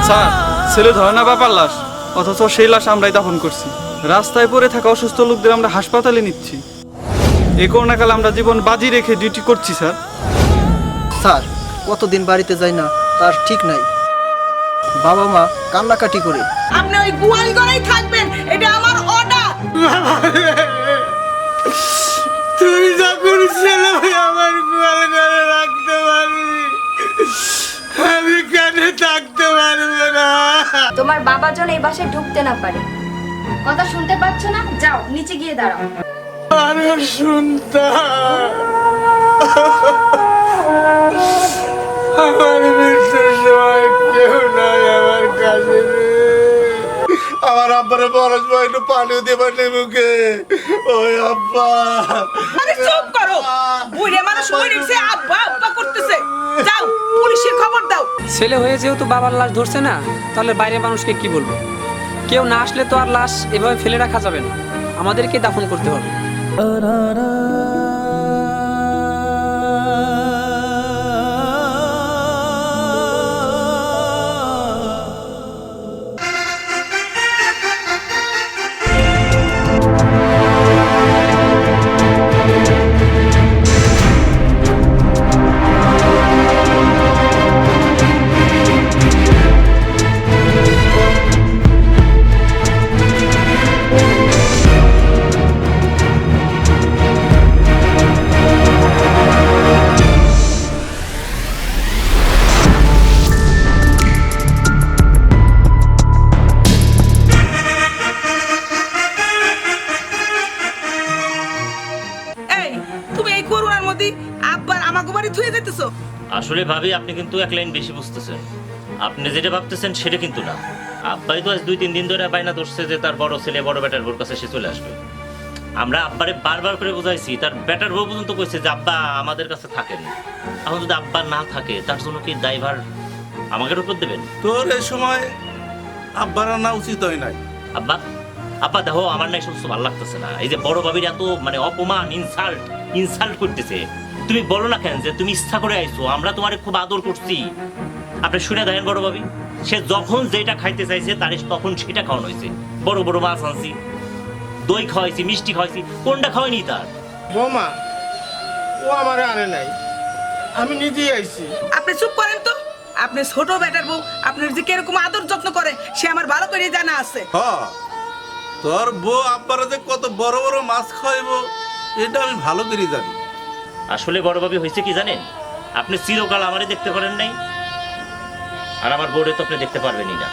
Sir, ছেলে ধরে না বাবার লাশ, অথচ সেই লাশ আমরাই দাফন করছি। রাস্তায় পড়ে থাকা অসুস্থ লোকদের আমরা হাসপাতালে নিচ্ছি। এই করোনাকালে আমরা জীবন বাজি রেখে ডিউটি করছি স্যার। স্যার, কতদিন বাড়িতে যাই না তার ঠিক নাই। বাবা মা কান্নাকাটি করে। আপনি ওই গোয়াল ঘরেই থাকবেন, এটা আমার অর্ডার। তুই যখন ছেলে আমার গোয়াল ঘরে রাখতে পারবি, আমি কেন থাকতে পারবো না? তোমার বাবা যেন এই বাসায় ঢুকতে না পারে। কথা শুনতে পাচ্ছ না? যাও নিচে গিয়ে দাঁড়াও। আরে শুনতাম, আমার মৃত্যুর সময় কেউ নাই আমার কাছে রে। আমার আব্বারে বরস ভাই একটু পানিও দেবার নেই মুখে। ওই আব্বা, আরে চুপ করো, বুড়ে মানুষ মরে গেছে, আব্বা আব্বা করতেছে। যাও পুলিশের খবর দাও। ছেলে হয়ে যেহেতু বাবার লাশ ধরছে না, তাহলে বাইরের মানুষকে কি বলবো? কেউ না আসলে তো আর লাশ এভাবে ফেলে রাখা যাবে না, আমাদেরকে দাফন করতে হবে। এই তুমি এই করোনার মধ্যে আব্বার আমাকে বাড়ি থুয়ে যেতেছো। আসলে ভাবি, আপনি কিন্তু এক লাইন বেশি বুঝতেছেন। আপনি যেটা ভাবতেছেন সেটা কিন্তু না। আব্বাই তো আজ 2-3 দিন ধরে বাইনা ধরছে যে তার বড় ছেলে বড় বেটার বউর কাছে সে চলে আসবে। আমরা আব্বারে বারবার করে বুঝাইছি, তার বেটার বউ পর্যন্ত কইছে যে আব্বা আমাদের কাছে থাকেন। এখন যদি আব্বা না থাকে, তার জন্য কি দায়ভার আমাদের উপর দেবেন? তোর এই সময় আব্বার আনা উচিত হয় নাই। আব্বা আব্বা দেখো, আমার না এই সমস্ত ভালো লাগতেছে না। এই যে বড় ভাবির এত মানে অপমান, ইনসাল্ট করতেছে। তুমি বলো না কেন যে তুমি ইচ্ছা করে আইছো, আমরা তোমারে খুব আদর করছি। আপনি শুনে দেখেন বড় ভাবি, সে যখন যেটা খাইতে চাইছে তার তখন সেটা খাওয়ানো হয়েছে। বড় বড় মাছ আনছি, দই খাওয়াইছি, মিষ্টি খাওয়াইছি, কোনটা খাওয়াইনি তার? বোমা, ও আমারে আনে নাই, আমি নিজেই আইছি। আপনি চুপ করেন তো। আপনি ছোট বেটার বউ, আপনার যে কিরকম আদর যত্ন করে সে আমার ভালো করে জানা আছে। তোর বউ আব্বারে যে কত বড় বড় মাছ খাইবো এটা আমি ভালো করে জানি। আসলে বড় ভাবি হয়েছে কি জানেন, আপনি চিরকাল আমারে দেখতে পারেন নাই, আর আমার বোর্ডে তো আপনি দেখতে পারবেনই না।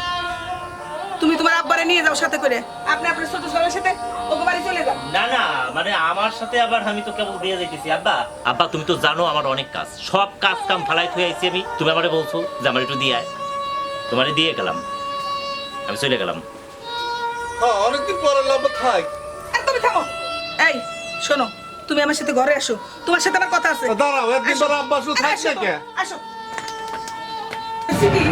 তুমি তোমার আব্বারে নিয়ে যাও সাথে করে, আপনি আপনার ছোট ছেলের সাথে ওকে বাড়ি চলে যান। না না, মানে আমার সাথে আবার আমি তো কেবল দিয়ে যাইতেছি। আব্বা আব্বা, তুমি তো জানো আমার অনেক কাজ, সব কাজ কাম ফালাই থুয়ে আইছি আমি। তুমি আমারে বলছো যে আমার একটু দিয়ে আয়, তোমারে দিয়ে গেলাম, আমি চলে গেলাম। অনেকদিন পরে লাভ থাক। আর তুমি থামো। এই শোনো, তুমি আমার সাথে ঘরে আসো, তোমার সাথে আমার কথা আছে। দাঁড়াও, একদিন পরে আব্বা শুধু আরে থাকছে আসো তো, কে? আসো। সিকি,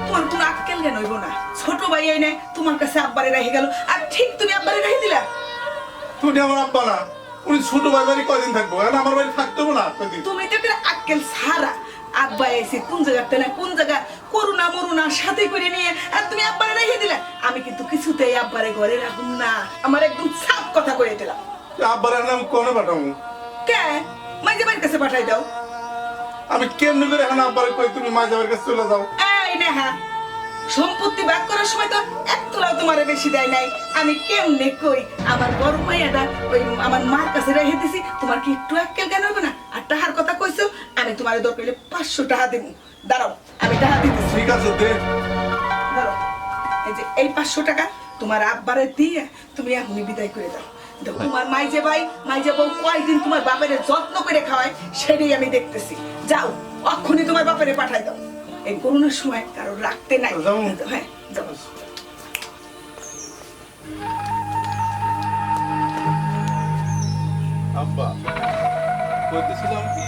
তোমার কোনো আক্কেল জ্ঞান হইব না। ছোট ভাই এনে তোমার কাছে আব্বারে রেখে গেল, আর ঠিক তুমি আব্বারে রেখে দিলা। তুমি আমার আব্বা না, উনি ছোট ভাই বাড়ি কয়দিন থাকবো? এখন আমার বাড়ি থাকতে হবে না কয়দিন? তুমি তো একটা আক্কেল সারা। আব্বা এসে কোন জায়গাতে না কোন জায়গা করুণা মরুনা সাথে করে নিয়ে আর তুমি আব্বারে রেখে দিলা। আমি কিন্তু কিছুতেই আব্বারে ঘরে রাখুম না, আমার একদম সাফ কথা কয়ে দিলাম। আব্বার নাম কোনে পাঠাবো? কে মাইজে বাড়ির কাছে পাঠাই দাও। আমি কেমনি করে এখন আব্বারে কই তুমি মা যাবার কাছে চলে যাও? এই নেহা, সম্পত্তি ভাগ করার সময় তো এক তোলাও তোমারে বেশি দেয় নাই। আমি কেমনে কই আমার বড় মাইয়াটা ওই আমার মার কাছে রেখে দিছি। তোমার কি একটু আক্কেল জ্ঞান হবে না? আর টাকার কথা কইছো, আমি তোমার দরকার হলে 500 টাকা দেব। দাঁড়াও, আমি টাকা দিতেছি। ঠিক আছে দে। দাঁড়াও, এই যে এই 500 টাকা তোমার আব্বারে দিয়ে তুমি এখনই বিদায় করে দাও। দেখো তোমার মাইজে ভাই মাইজে বউ কয়দিন তোমার বাপের যত্ন করে খাওয়ায় সেটাই আমি দেখতেছি। যাও এখনই তোমার বাপেরে পাঠাই দাও। এই করোনার সময় কারো রাখতে নাই। হ্যাঁ যাও। আব্বা কইতেছিলাম কি,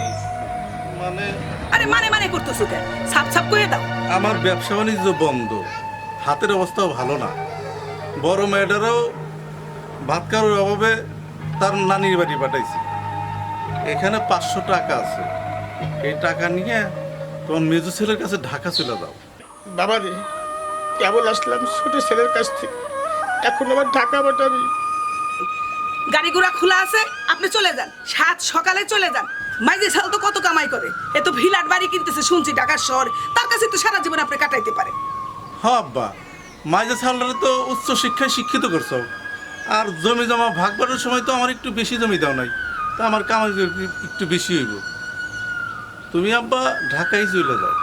মানে আরে মানে করতেছো কেন? সাপ সাপ করে দাও। আমার ব্যবসা বাণিজ্য বন্ধ, হাতের অবস্থাও ভালো না। বড় মেয়েটারও ভাত কারোর অভাবে তার নানির বাড়ি পাঠাইছি। এখানে 500 টাকা আছে, এই টাকা নিয়ে তোমার মেজো ছেলের কাছে ঢাকা চলে যাও। বাবা রে, কেবল আসলাম ছোট ছেলের কাছ থেকে, এখন আমার ঢাকা পাঠাবি। গাড়ি ঘোড়া খোলা আছে, আপনি চলে যান, সাত সকালে চলে যান। মাইজে সাল তো কত কামাই করে, এ তো ভিলাট বাড়ি কিনতেছে শুনছি ঢাকার শহর, তার কাছে তো সারা জীবন আপনি কাটাইতে পারেন। হ্যাঁ আব্বা, মাইজা সালটারে তো উচ্চ শিক্ষায় শিক্ষিত করছো, আর জমি জমা ভাগ বাড়ার সময় তো আমার একটু বেশি জমি দাও নাই, তা আমার কামাই একটু বেশি হইব। তুমি আব্বা ঢাকায় চলে যাও।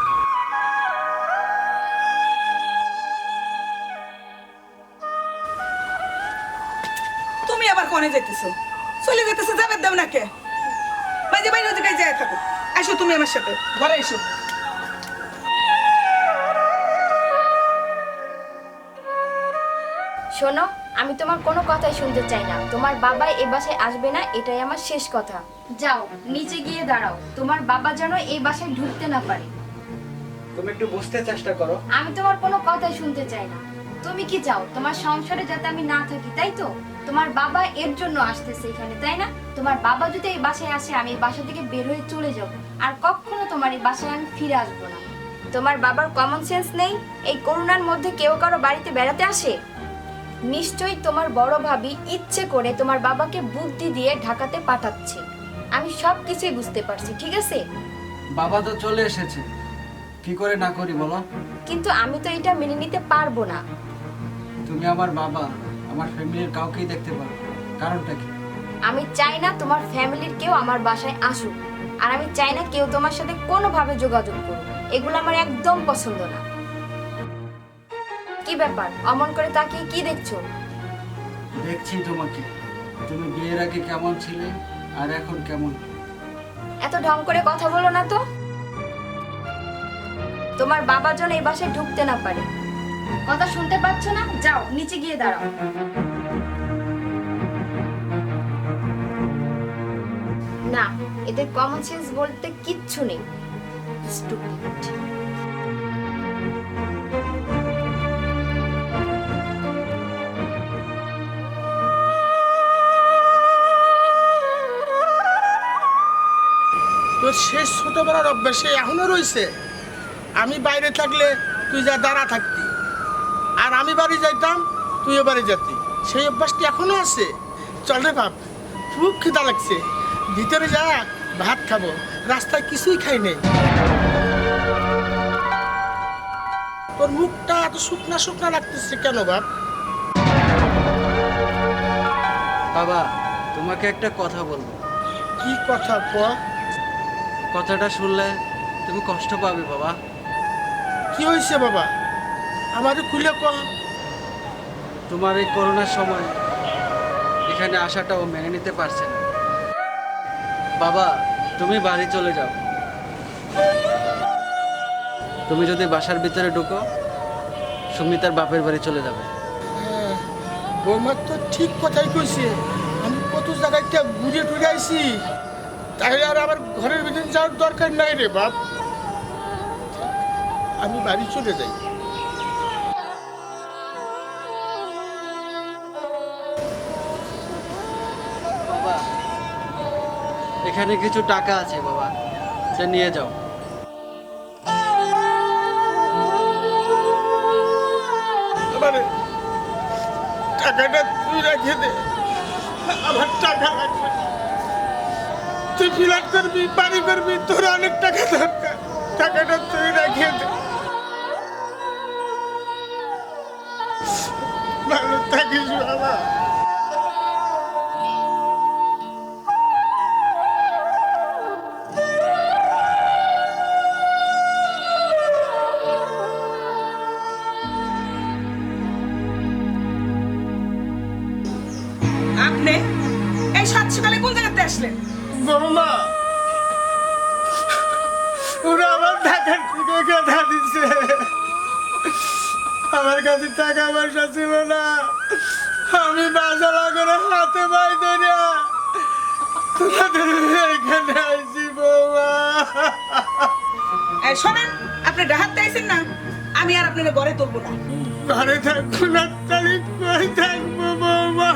তুমি আবার কোনে যাইতেছো? চলে যেতেছে, যাবে দেব না কে? মাইজে বাইরে জায়গায় যায় থাকো, আসো তুমি আমার সাথে ঘরে এসো। শোনো, আমি তোমার কোনো কথাই শুনতে চাই না। তোমার বাবা এই বাসায় আসবে না, এটাই আমার শেষ কথা। যাও, নিচে গিয়ে দাঁড়াও, তোমার বাবা যেন এই বাসায় ঢুকতে না পারে। তুমি একটু বুঝতে চেষ্টা করো। আমি তোমার কোনো কথাই শুনতে চাই না। তুমি কি চাও তোমার সংসারে যাতে আমি না থাকি, তাই তো? তোমার বাবা এর জন্য আসতেছে এখানে, তাই না? তোমার বাবা যদি এই বাসায় আসে, আমি এই বাসা থেকে বের হয়ে চলে যাব, আর কখনো তোমার এই বাসায় আমি ফিরে আসবো না। তোমার বাবার কমন সেন্স নেই? এই করোনার মধ্যে কেউ কারো বাড়িতে বেড়াতে আসে? নিশ্চয়ই তোমার বড় ভাবি ইচ্ছে করে তোমার বাবাকে বুদ্ধি দিয়ে ঢাকাতে পাঠাচ্ছে। আমি সব কিছুই বুঝতে পারছি, ঠিক আছে? বাবা তো চলে এসেছে, কি করে না করি বলো? কিন্তু আমি তো এটা মেনে নিতে পারবো না। তুমি আমার বাবা, আমার ফ্যামিলির কাউকেই দেখতে পারো, কারণটা কি? আমি চাই না তোমার ফ্যামিলির কেউ আমার বাসায় আসুক, আর আমি চাই না কেউ তোমার সাথে কোনোভাবে যোগাযোগ করুক। এগুলো আমার একদম পছন্দ না। কি ব্যাপার, অমন করে তাকিয়ে কি দেখছো? দেখছি তোমাকে, তুমি বিয়ের আগে কেমন ছিলে আর এখন কেমন। এত ঢং করে কথা বলো না তো। তোমার বাবা যেন এই বাসায় ঢুকতে না পারে। কথা শুনতে পাচ্ছ না? যাও, নিচে গিয়ে দাঁড়াও। না, এদের কমন সেন্স বলতে কিচ্ছু নেই। Stupid. তোর শেষ ছোটবেলার অভ্যাসে এখনো রয়েছে। আমি বাইরে থাকলে তুই যা দাঁড়া থাকতি, আর আমি বাড়ি যাইতাম তুইও বাড়ি যেতি, সেই অভ্যাসটি এখনো আছে। চল রে বাপ, খুব খিদা লাগছে, ভিতরে যা ভাত খাবো, রাস্তায় কিছুই খাই নেই। তোর মুখটা এত শুকনা শুকনা লাগতেছে কেন বাপ? বাবা, তোমাকে একটা কথা বলবো। কি কথা ক? কথাটা শুনলে তুমি কষ্ট পাবে বাবা। কি হয়েছে বাবা, আমারে খুলে ক। তোমার এই করোনার সময় এখানে আসাটাও মেনে নিতে পারছে না। বাবা, তুমি বাড়ি চলে যাও। তুমি যদি বাসার ভিতরে ঢুকো, সুমিতার বাপের বাড়ি চলে যাবে। হ্যাঁ, বৌমা তো ঠিক কথাই কইছে। আমি কত জায়গায় ঘুরে টুরে আইছি, তাহলে আর আমার ঘরের ভিতরে যাওয়ার দরকার নাই রে বাপ। আমি বাড়ি চলে যাই। বাবা, এখানে কিছু টাকা আছে বাবা, সে নিয়ে যাও। আমারে টাকাটা তুই রেখে দে, আমার টাকা লাগবে। তুই ফ্ল্যাট করবি, বাড়ি করবি, তোর অনেক টাকা দরকার, টাকাটা তুই রেখে দে। ভালো থাকিস বাবা। আপনি এই সাত সকালে কোন জায়গাতে আসলেন? বৌমা, ওরা আমার টাকার থেকে কথা দিচ্ছে। আমার কাছে টাকা পয়সা ছিল না, আমি বাজালা করে হাতে পাই ধরে তোমাদের এখানে আইছি বৌমা। এই শোনেন, আপনি ডাহাতে আইছেন না, আমি আর আপনার ঘরে তুলবো না। ঘরে থাকবো না, তাহলে কই থাকবো বৌমা?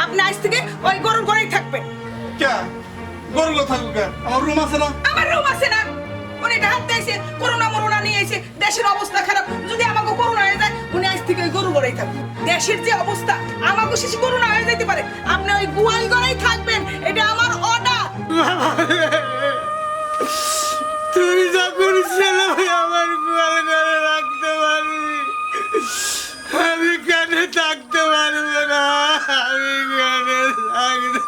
আপনি আজ থেকে ওই গরুর ঘরেই থাকবেন। কে গরুগুলো থাকুক, আমার রুম আছে না? আমার রুম আছে না, উনি ঢাক দিয়েছে করোনা মরোনা নিয়ে এসে দেশের অবস্থা খারাপ যদি আমাকে করোনা হয়ে যায় উনি আজ থেকে ওই গরু গড়াই থাকবে দেশের যে অবস্থা আমাকে শেষে করোনা হয়ে যেতে পারে আপনি ওই গোয়াল গড়াই থাকবেন এটা আমার অর্ডার তুই যখন ছেলে আমার গোয়াল ঘরে রাখতে পারবি আমি কেন থাকতে পারবো না আমি কেন থাকতে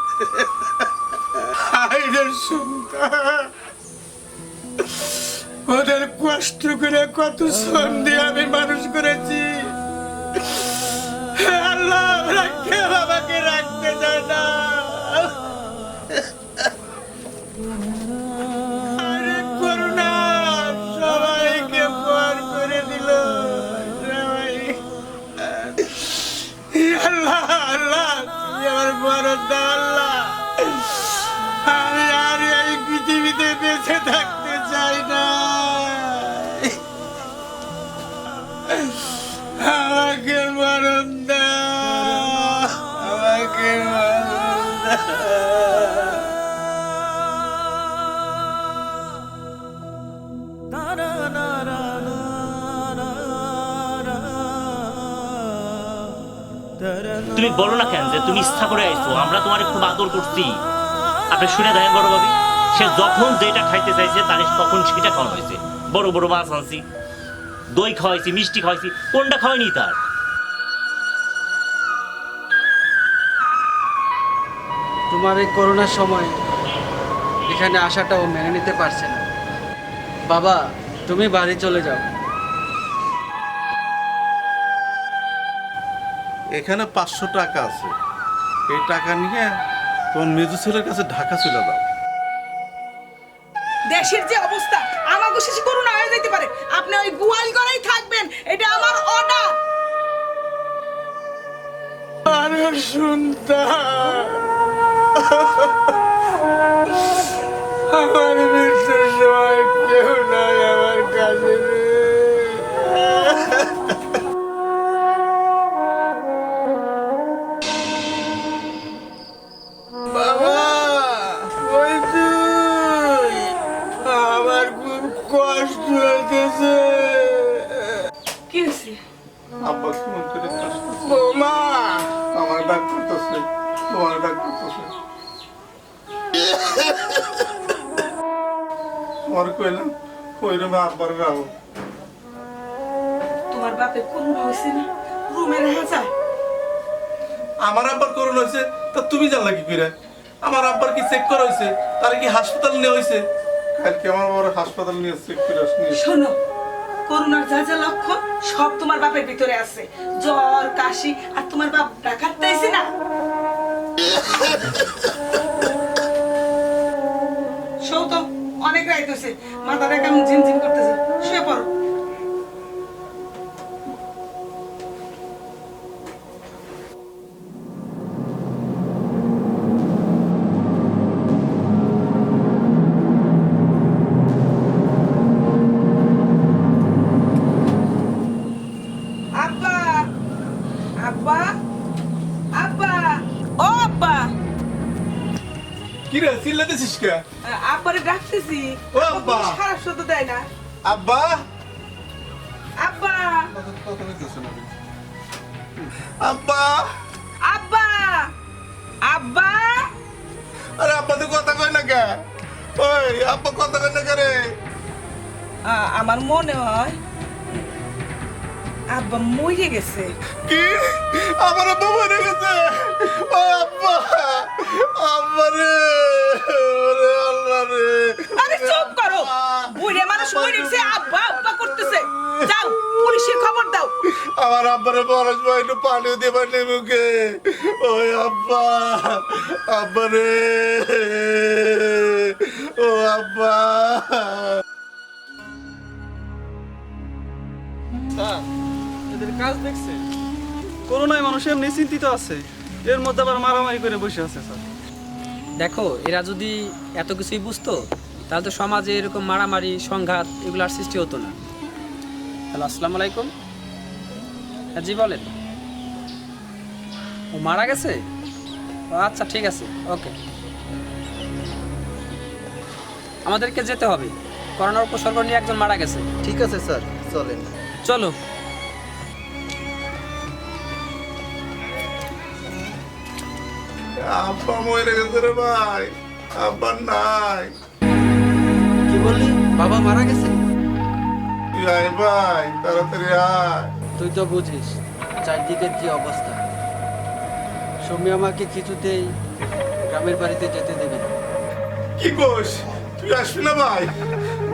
আইনের সন্তান ওদের কষ্ট করে কত শ্রম দিয়ে আমি মানুষ করেছি আল্লাহ ওরা কেউ আমাকে রাখতে চায় না আরে করুণা সবাইকে পর করে দিল সবাই আল্লাহ আল্লাহ তুমি আমার বরদ দাও আল্লাহ আমি আর এই পৃথিবীতে বেঁচে থাকতে চাই না আমাকে মরণ দাও আমাকে মরণ দাও তুমি বলো না কেন যে তুমি ইচ্ছা করে আইছো আমরা তোমার খুব আদর করছি আপনি শুনে দেখেন বড় ভাবি সে যখন যেটা খাইতে চাইছে তার তখন সেটা খাওয়ানো হয়েছে বড় বড় মাছ আনছি দই খাওয়াইছি মিষ্টি খাওয়াইছি কোনটা খাওয়াইনি তার তোমার এই করোনার সময় এখানে আসাটাও মেনে নিতে পারছে না বাবা তুমি বাড়ি চলে যাও এখানে 500 টাকা আছে এই টাকা নিয়ে তোমার মেজু ছেলের কাছে ঢাকা চলে যাও দেশের যে অবস্থা আমাকে শেষে করোনা হয়ে যেতে পারে আপনি ওই গোয়াল গড়াই থাকবেন এটা আমার অর্ডার আরে সন্তান আমার মৃত্যুর সময় কেউ নাই আমার কাছে রে। বাবা ওই তুই আমার খুব কষ্ট হইতেছে কি হয়েছে আব্বা কেমন করে কষ্ট বৌমা আমার ডাক করতেছে তোমার ডাক করতেছে তোমার কইলাম ওই রুমে আব্বার রাও তোমার বাপের করোনা হয়েছে না রুমে রাখা যায় আমার আব্বার করোনা হয়েছে তা তুমি জানলা কি করে আমার আব্বার কি চেক করা হয়েছে তার কি হাসপাতাল নেওয়া হয়েছে কালকে আমার বাবার হাসপাতাল নিয়ে চেক করে আসনি শোনো করোনার যা যা লক্ষণ সব তোমার বাপের ভিতরে আছে জ্বর কাশি আর তোমার বাপ ডাকাতে আইছে না শো তো অনেক রাইত হয়েছে মাথাটা কেমন ঝিমঝিম করতেছে শুয়ে পড়ো আব্বা আব্বা আব্বা ও আব্বা কি রে চিল্লাতেছিস কে আব্বারে ডাকতেছি ও আব্বা। সারা শব্দ দেয় না আব্বা আব্বা আব্বা আব্বা আব্বা আরে আব্বা তো কথা কয় না কে ওই আব্বা কথা কয় না কে রে আমার মনে হয় আব্বা মরে গেছে কি আমার আব্বা মরে গেছে ও আব্বা আব্বা রে ওরে আল্লাহ রে আরে চুপ করো বুড়ে মানুষ মরে গেছে আব্বা আব্বা করতেছে যাও পুলিশের খবর দাও আমার আব্বারে পরশ ভাই একটু পানি দিয়ে পানি মুখে ওই আব্বা আব্বা রে ও আব্বা এদের কাজ দেখছে করোনায় মানুষ এমনি চিন্তিত আছে এর মধ্যে আবার মারামারি করে বসে আছে স্যার দেখো এরা যদি এত কিছুই বুঝতো তাহলে তো সমাজে এরকম মারামারি সংঘাত এগুলোর সৃষ্টি হতো না। হ্যালো আসসালামু আলাইকুম। হ্যাঁ জি বলেন। ও মারা গেছে? ও আচ্ছা ঠিক আছে ওকে। আমাদেরকে যেতে হবে। করোনার উপসর্গ নিয়ে একজন মারা গেছে। ঠিক আছে স্যার, চলেন। চলো। আব্বা মরে গেছে রে ভাই, আব্বা নাই। কি বললি? বাবা মারা গেছে? তুই আয় ভাই, তাড়াতাড়ি আয়। তুই তো বুঝিস চারদিকের কি অবস্থা। সৌমি আমাকে কিছুতেই গ্রামের বাড়িতে যেতে দেবে না। কি কোস, তুই আসবি না ভাই?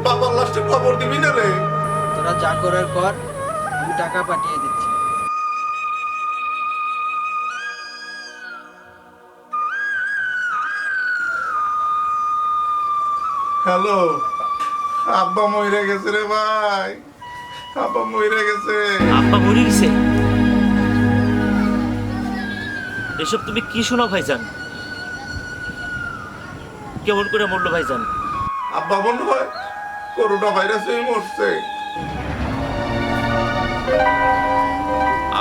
বাবার লাস্টে খবর দিবি না রে? তোরা যা করার কর, আমি টাকা পাঠিয়ে দিচ্ছি। হ্যালো, আব্বা মরে গেছে রে ভাই, আব্বা মরে গেছে। আব্বা মরে গেছে? এসব তুমি কি শোনো ভাইজান? কেমন করে মরলো ভাইজান? আব্বা মনে হয় করোনা ভাইরাসে মরছে।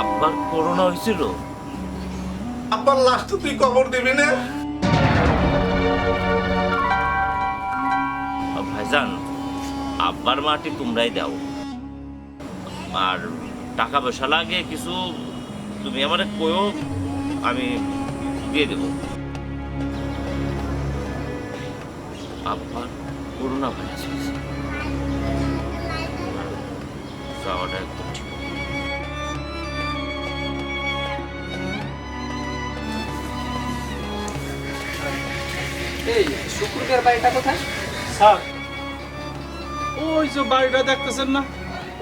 আব্বার করোনা হয়েছিল? আব্বার লাস্টে তুই খবর দিবি না? ভাইজান, আব্বার মাটি তোমরাই দাও, আর টাকা পয়সা লাগে কিছু তুমি আমারে কয়ো, আমি দিয়ে দেব। আব্বার করোনা ভাইরাস হয়েছে, যাওয়াটা একদম ঠিক। এই শুক্রবার বাড়িটা কোথায়? স্যার, ওই যে বাড়িটা দেখতেছেন না,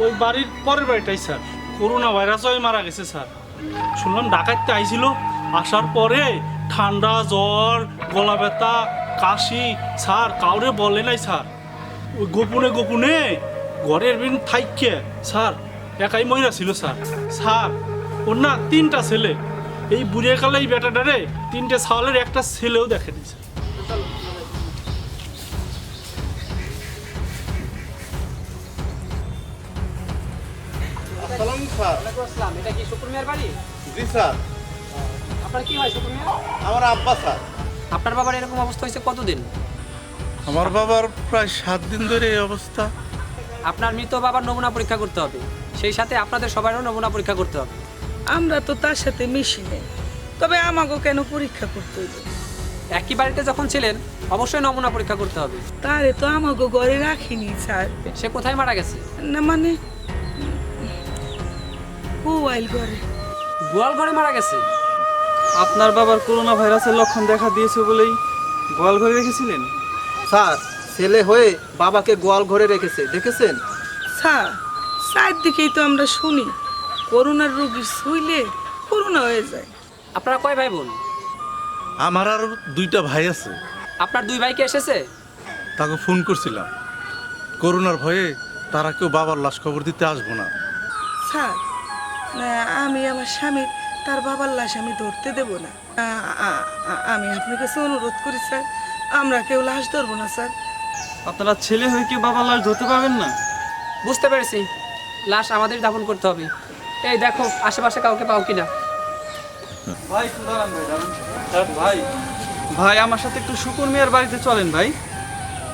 ওই বাড়ির পরের বাড়িটাই স্যার। করোনা ভাইরাস হয়ে মারা গেছে স্যার। শুনলাম ডাকাইতে আইছিল, আসার পরে ঠান্ডা, জ্বর, গলা ব্যথা, কাশি স্যার কাউরে বলে নাই স্যার। ওই গোপনে গোপনে ঘরের বিন থাইকে স্যার একাই মহিলা ছিল স্যার। স্যার ওর না 3টা ছেলে, এই বুড়িয়া কালে এই বেটাটারে 3টে ছাওয়ালের একটা ছেলেও দেখেনি স্যার। সালাম স্যার। ওয়ালাইকুম আসসালাম। এটা কি শুক্র মিয়ার বাড়ি? জি স্যার, আপনার কি হয় শুক্র মিয়া? আমার আব্বা স্যার। আপনার বাবার এরকম অবস্থা হয়েছে কতদিন? আমার বাবার প্রায় 7 দিন ধরে এই অবস্থা। আপনার মৃত বাবার নমুনা পরীক্ষা করতে হবে, সেই সাথে আপনাদের সবারও নমুনা পরীক্ষা করতে হবে। আমরা তো তার সাথে মিশি নেই, তবে আমাকেও কেন পরীক্ষা করতে হইবে? একই বাড়িতে যখন ছিলেন অবশ্যই নমুনা পরীক্ষা করতে হবে। তারে তো আমাকে ঘরে রাখিনি স্যার। সে কোথায় মারা গেছে? না মানে মোবাইল ঘরে। গোয়াল ঘরে মারা গেছে? আপনার বাবার করোনা ভাইরাসের লক্ষণ দেখা দিয়েছে বলেই গোয়াল ঘরে রেখেছিলেন? স্যার, ছেলে হয়ে বাবাকে গোয়াল ঘরে রেখেছে, দেখেছেন? স্যার, চারদিকেই তো আমরা শুনি করোনার রোগী শুইলে করোনা হয়ে যায়। আপনারা কয় ভাই বোন? আমার আর 2টা ভাই আছে, আপনার 2 ভাই কি এসেছে? তাকে ফোন করছিলাম। করোনার ভয়ে তারা কেউ বাবার লাশ খবর দিতে আসবো না। স্যার, না, আমি আমার স্বামী তার বাবার লাশ আমি ধরতে দেব না। আমি আপনার কাছে অনুরোধ করি স্যার, আমরা কেউ লাশ ধরবো না স্যার। আপনারা ছেলে হয়ে কি বাবার লাশ ধরতে পারবেন না? বুঝতে পেরেছি, লাশ আমাদের দাফন করতে হবে। এই দেখো আশেপাশে কাউকে পাও কিনা। ভাই একটু দাঁড়ান, ভাই দাঁড়ান। ভাই ভাই আমার সাথে একটু শুকুর মিয়ার বাড়িতে চলেন ভাই,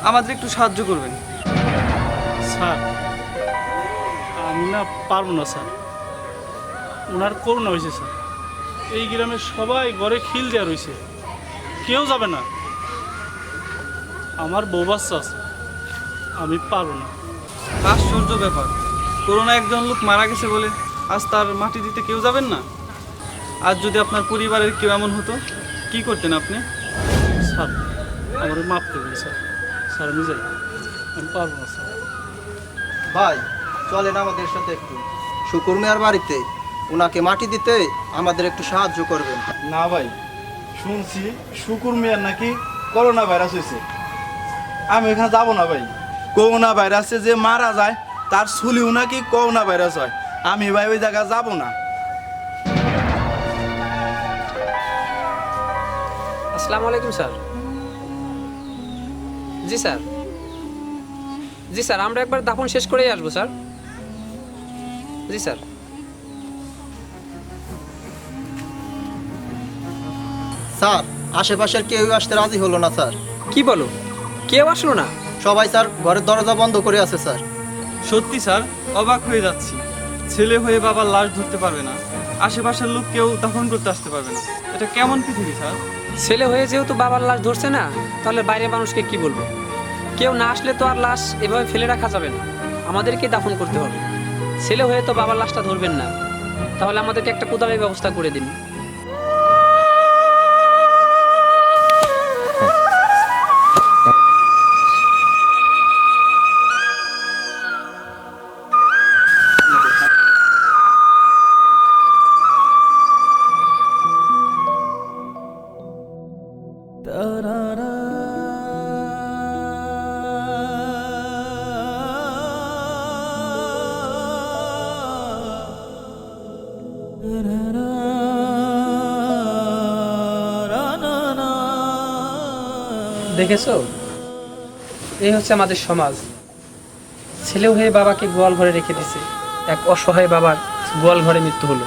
আমাদের একটু সাহায্য করবেন। স্যার, আমি না পারবো না স্যার, ওনার করোনা হয়েছে স্যার। এই গ্রামের সবাই ঘরে খিল দেওয়া রয়েছে, কেউ যাবে না। আমার বউ বাচ্চা আছে, আমি পারবো না। আশ্চর্য ব্যাপার, করোনা একজন লোক মারা গেছে বলে আজ তার মাটি দিতে কেউ যাবেন না? আজ যদি আপনার পরিবারের কেউ এমন হতো, কি করতেন আপনি? স্যার, আমার মাফ করবেন স্যার। স্যার আমি যাই, আমি পারবো না স্যার। ভাই চলেন আমাদের সাথে একটু শুকুর মিয়ার বাড়িতে, ওনাকে মাটি দিতে আমাদের একটু সাহায্য করবেন। না ভাই, শুনছি শুকুর মিয়ার নাকি করোনা ভাইরাস হয়েছে। আমি এখানে যাবো না ভাই। করোনা ভাইরাসে যে মারা যায় তার শুলিও নাকি করোনা ভাইরাস হয়। আমি ভাই ওই জায়গায় যাবো না। আসসালামু আলাইকুম স্যার। জি স্যার, জি স্যার, আমরা একবার দাফন শেষ করেই আসবো স্যার। জি স্যার। স্যার, আশেপাশের কেউ আসতে রাজি হলো না স্যার। কি বলো, কেউ আসলো না? সবাই স্যার ঘরের দরজা বন্ধ করে আছে স্যার। সত্যি স্যার, অবাক হয়ে যাচ্ছি। ছেলে হয়ে বাবার লাশ ধরতে পারবে না, আশেপাশের লোক কেউ দাফন করতে আসতে পারবে না। এটা কেমন পৃথিবী স্যার? ছেলে হয়ে যেহেতু বাবার লাশ ধরছে না, তাহলে বাইরের মানুষকে কি বলবো? কেউ না আসলে তো আর লাশ এভাবে ফেলে রাখা যাবে না, আমাদেরকে দাফন করতে হবে। ছেলে হয়ে তো বাবার লাশটা ধরবেন না, তাহলে আমাদেরকে একটা কোদালের ব্যবস্থা করে দিন। দেখেছো, এই হচ্ছে আমাদের সমাজ। ছেলে হয়ে বাবাকে গোয়াল ঘরে রেখে দিছে, এক অসহায় বাবার গোয়াল ঘরে মৃত্যু হলো।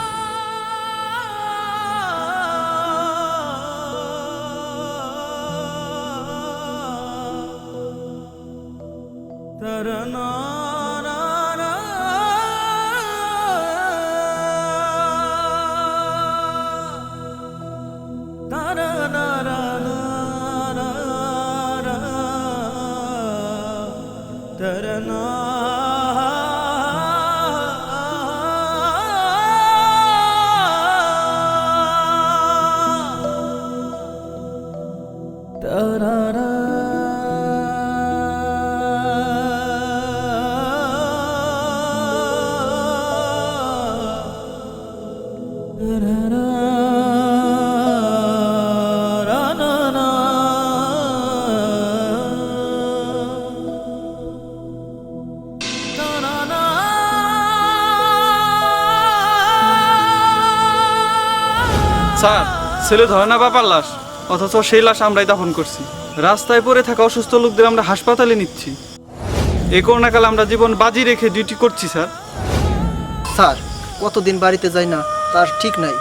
স্যার, ছেলে ধরে না বাবার লাশ, অথচ সেই লাশ আমরাই দাফন করছি। রাস্তায় পড়ে থাকা অসুস্থ লোকদের আমরা হাসপাতালে নিচ্ছি। এই করোনাকালে আমরা জীবন বাজি রেখে ডিউটি করছি স্যার। স্যার, কতদিন বাড়িতে যাই না তার ঠিক নাই।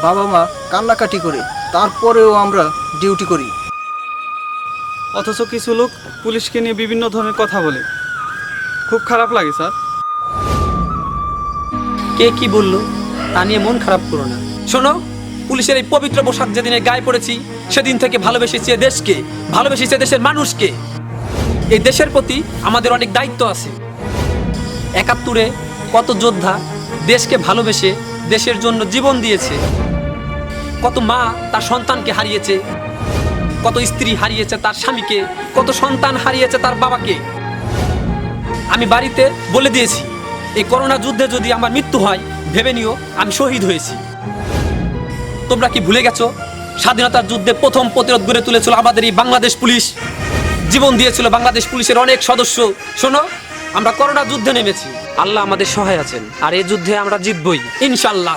বাবা মা কান্নাকাটি করে, তারপরেও আমরা ডিউটি করি। অথচ কিছু লোক পুলিশকে নিয়ে বিভিন্ন ধরনের কথা বলে, খুব খারাপ লাগে স্যার। কে কি বললো তা নিয়ে মন খারাপ করো না। শোনো, পুলিশের এই পবিত্র পোশাক যেদিনে গায়ে পড়েছি, সেদিন থেকে ভালোবেসেছি দেশকে, ভালোবেসেছি দেশের মানুষকে। এই দেশের প্রতি আমাদের অনেক দায়িত্ব আছে। ৭১-এ কত যোদ্ধা দেশকে ভালোবেসে দেশের জন্য জীবন দিয়েছে, কত মা তার সন্তানকে হারিয়েছে, কত স্ত্রী হারিয়েছে তার স্বামীকে, কত সন্তান হারিয়েছে তার বাবাকে। আমি বাড়িতে বলে দিয়েছি, এই করোনা যুদ্ধে যদি আমার মৃত্যু হয়, ভেবে নিও আমি শহীদ হয়েছি। তোমরা কি ভুলে গেছো, স্বাধীনতার যুদ্ধে প্রথম প্রতিরোধ গড়ে তুলেছিল আমাদের এই বাংলাদেশ পুলিশ, জীবন দিয়েছিল বাংলাদেশ পুলিশের অনেক সদস্য। শোনো, আমরা করোনা যুদ্ধে নেমেছি, আল্লাহ আমাদের সহায় আছেন, আর এই যুদ্ধে আমরা জিতবই ইনশাল্লাহ।